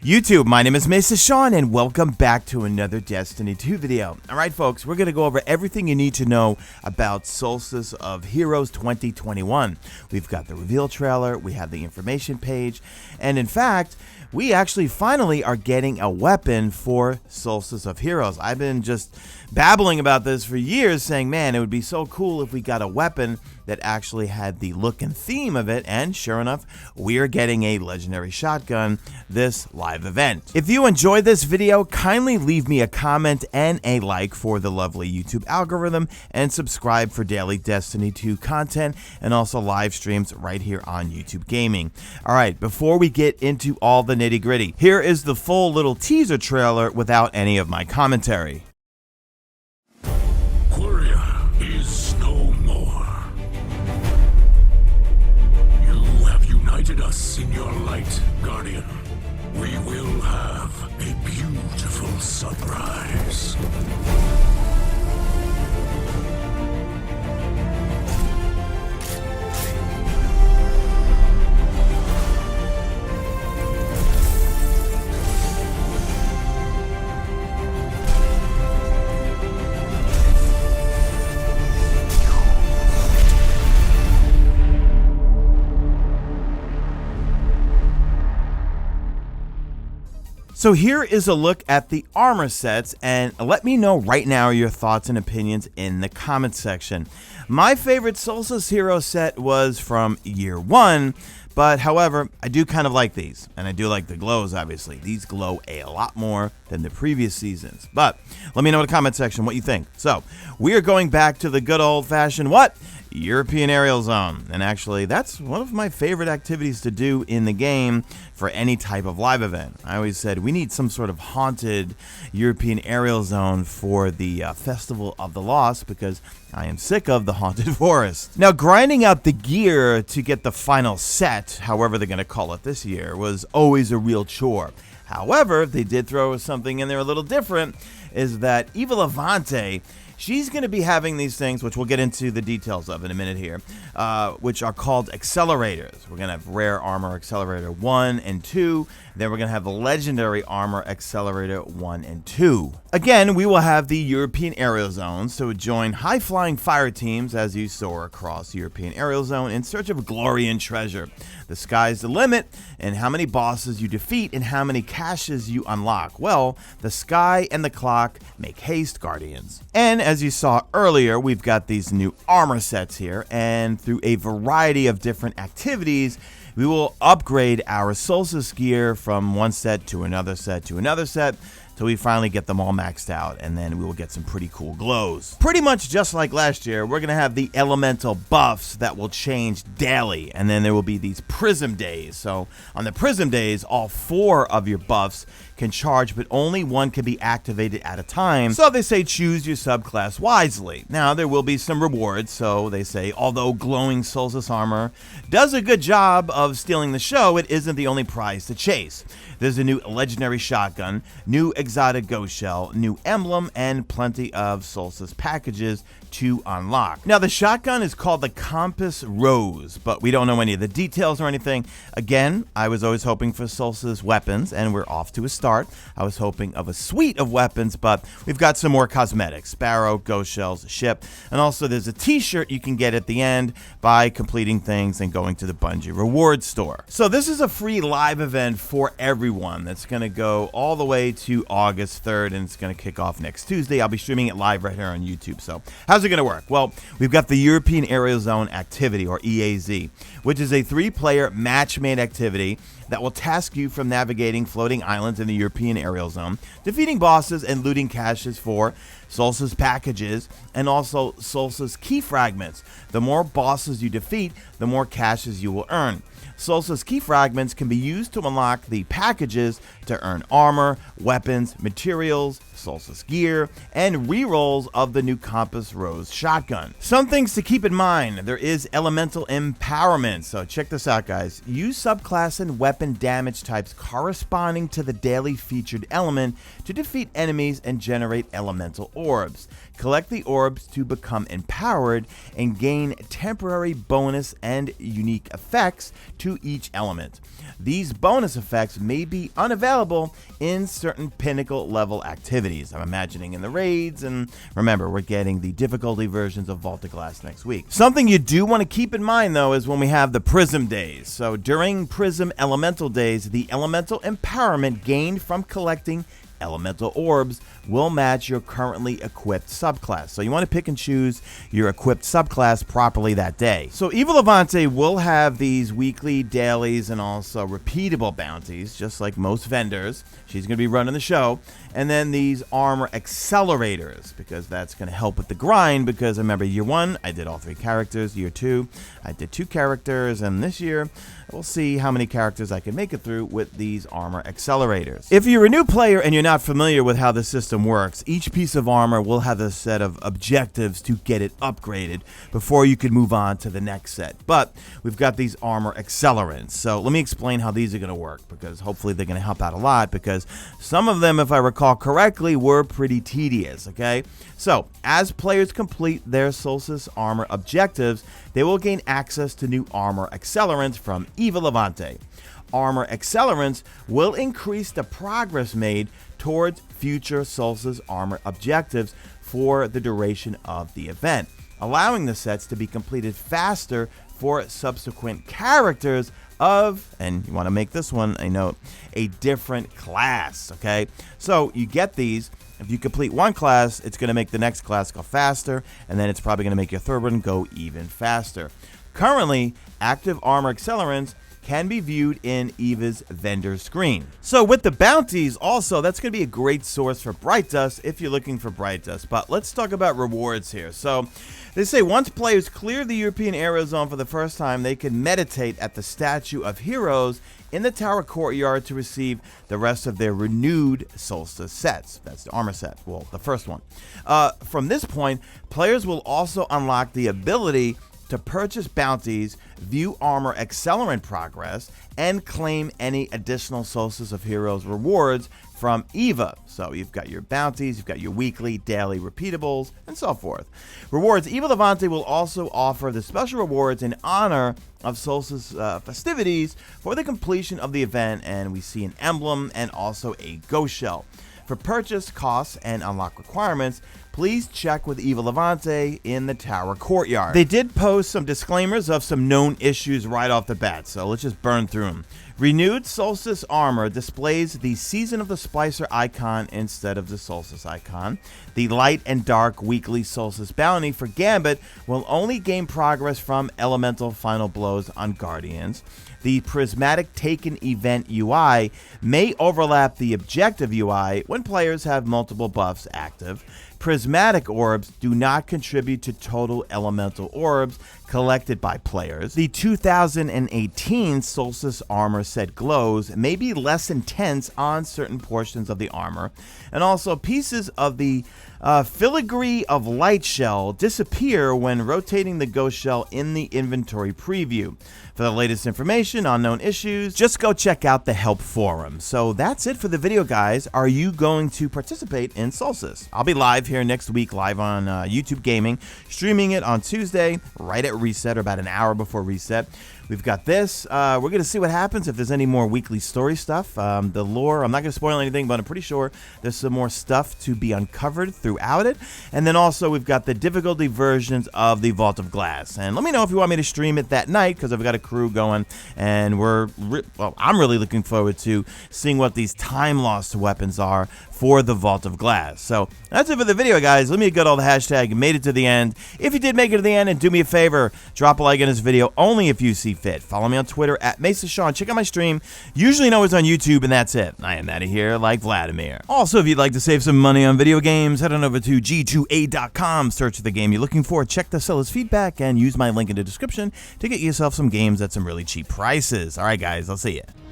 YouTube, my name is Mesa Sean and welcome back to another Destiny 2 video. Alright folks, we're going to go over everything you need to know about Solstice of Heroes 2021. We've got the reveal trailer, we have the information page, and in fact, we actually finally are getting a weapon for Solstice of Heroes. I've been just babbling about this for years, saying, man, it would be so cool if we got a weapon that actually had the look and theme of it, and sure enough, we're getting a legendary shotgun this live event. If you enjoyed this video, kindly leave me a comment and a like for the lovely YouTube algorithm, and subscribe for daily Destiny 2 content and also live streams right here on YouTube Gaming. Alright, before we get into all the nitty gritty, here is the full little teaser trailer without any of my commentary. Is no more. You have united us in your light, Guardian. We will have a beautiful sunrise. So here is a look at the armor sets, and let me know right now your thoughts and opinions in the comment section. My favorite Solstice hero set was from year one, but however, I do kind of like these, and I do like the glows, obviously. These glow a lot more than the previous seasons, but let me know in the comment section what you think. So, we are going back to the good old-fashioned what? European Aerial Zone, and actually that's one of my favorite activities to do in the game for any type of live event. I always said we need some sort of haunted European Aerial Zone for the Festival of the Lost, because I am sick of the haunted forest. Now, grinding out the gear to get the final set, however they're going to call it this year, was always a real chore. However, they did throw something in there a little different, is that Eva Levante, she's going to be having these things, which we'll get into the details of in a minute here, which are called accelerators. We're going to have Rare Armor Accelerator 1 and 2. Then we're going to have the Legendary Armor Accelerator 1 and 2. Again, we will have the European Aerial Zone, so join high-flying fire teams as you soar across European Aerial Zone in search of glory and treasure. The sky's the limit, and how many bosses you defeat and how many caches you unlock. Well, the sky and the clock make haste, Guardians. And as you saw earlier, we've got these new armor sets here, and through a variety of different activities, we will upgrade our Solstice gear from one set to another set to another set, till we finally get them all maxed out, and then we will get some pretty cool glows. Pretty much just like last year, we're going to have the elemental buffs that will change daily, and then there will be these prism days. So on the prism days, all 4 of your buffs can charge, but only one can be activated at a time. So they say choose your subclass wisely. Now there will be some rewards, so they say although glowing Solstice armor does a good job of stealing the show, it isn't the only prize to chase. There's a new legendary shotgun, new exotic ghost shell, new emblem, and plenty of Solstice packages to unlock. Now the shotgun is called the Compass Rose, but we don't know any of the details or anything. Again, I was always hoping for Solstice weapons, and we're off to a start. I was hoping of a suite of weapons, but we've got some more cosmetics: Sparrow, ghost shells, ship, and also there's a t-shirt you can get at the end by completing things and going to the Bungie reward store. So this is a free live event for everyone that's going to go all the way to August 3rd, and it's going to kick off next Tuesday. I'll be streaming it live right here on YouTube. So how's it going to work? Well, we've got the European Aerial Zone activity, or EAZ, which is a 3-player match-made activity that will task you from navigating floating islands in the European Aerial Zone, defeating bosses, and looting caches for Solstice packages and also Solstice key fragments. The more bosses you defeat, the more caches you will earn. Solstice key fragments can be used to unlock the packages to earn armor, weapons, materials, Solstice gear, and rerolls of the new Compass Rose shotgun. Some things to keep in mind: there is elemental empowerment. So check this out, guys. Use subclass and weapon damage types corresponding to the daily featured element to defeat enemies and generate elemental orbs. Collect the orbs to become empowered and gain temporary bonus and unique effects to each element. These bonus effects may be unavailable in certain pinnacle level activities. I'm imagining in the raids, and remember, we're getting the difficulty versions of Vault of Glass next week. Something you do want to keep in mind, though, is when we have the Prism days. So during Prism Elemental days, the elemental empowerment gained from collecting elemental orbs will match your currently equipped subclass. So you want to pick and choose your equipped subclass properly that day. So Eva Levante will have these weekly, dailies, and also repeatable bounties, just like most vendors. She's going to be running the show. And then these armor accelerators, because that's going to help with the grind, because remember, year 1, I did all 3 characters. Year 2, I did 2 characters. And this year, we'll see how many characters I can make it through with these armor accelerators. If you're a new player and you're not familiar with how the system works, each piece of armor will have a set of objectives to get it upgraded before you can move on to the next set. But we've got these armor accelerants. So let me explain how these are going to work, because hopefully they're going to help out a lot, because some of them, if I recall correctly, were pretty tedious, okay? So as players complete their Solstice armor objectives, they will gain access to new armor accelerants from Eva Levante. Armor accelerants will increase the progress made towards future Solstice armor objectives for the duration of the event, allowing the sets to be completed faster for subsequent characters of, and you want to make this one a note, a different class, okay? So you get these. If you complete one class, it's going to make the next class go faster, and then it's probably going to make your third one go even faster. Currently, active armor accelerants can be viewed in Eva's vendor screen. So with the bounties also, that's going to be a great source for Bright Dust if you're looking for Bright Dust. But let's talk about rewards here. So they say once players clear the European area zone for the first time, they can meditate at the Statue of Heroes in the Tower Courtyard to receive the rest of their renewed Solstice sets. That's the armor set, well, the first one. From this point, players will also unlock the ability to purchase bounties, view armor accelerant progress, and claim any additional Solstice of Heroes rewards from Eva. So you've got your bounties, you've got your weekly, daily repeatables, and so forth. Rewards. Eva Levante will also offer the special rewards in honor of Solstice festivities for the completion of the event, and we see an emblem and also a ghost shell. For purchase costs and unlock requirements, please check with Eva Levante in the Tower Courtyard. They did post some disclaimers of some known issues right off the bat, so let's just burn through them. Renewed Solstice armor displays the Season of the Splicer icon instead of the Solstice icon. The light and dark weekly Solstice bounty for Gambit will only gain progress from elemental final blows on Guardians. The Prismatic Taken event UI may overlap the objective UI when players have multiple buffs active. Prismatic orbs do not contribute to total elemental orbs collected by players. The 2018 Solstice armor set glows may be less intense on certain portions of the armor, and also pieces of the filigree of light shell disappear when rotating the ghost shell in the inventory preview. For the latest information on known issues, just go check out the help forum. So that's it for the video, guys. Are you going to participate in Solstice? I'll be live here next week, live on YouTube Gaming, streaming it on Tuesday, right at reset, or about an hour before reset. We've got this. We're going to see what happens if there's any more weekly story stuff. The lore, I'm not going to spoil anything, but I'm pretty sure there's some more stuff to be uncovered throughout it. And then also we've got the difficulty versions of the Vault of Glass. And let me know if you want me to stream it that night, because I've got a crew going, and I'm really looking forward to seeing what these time-lost weapons are for the Vault of Glass. So that's it for the video, guys. Let me get all the hashtag. You made it to the end. If you did make it to the end, and do me a favor, drop a like on this video only if you see fit. Follow me on Twitter at Mesa Sean. Check out my stream. Usually know it's on YouTube, and that's it. I am out of here like Vladimir. Also, if you'd like to save some money on video games, head on over to G2A.com. Search for the game you're looking for. Check the seller's feedback and use my link in the description to get yourself some games at some really cheap prices. All right, guys. I'll see you.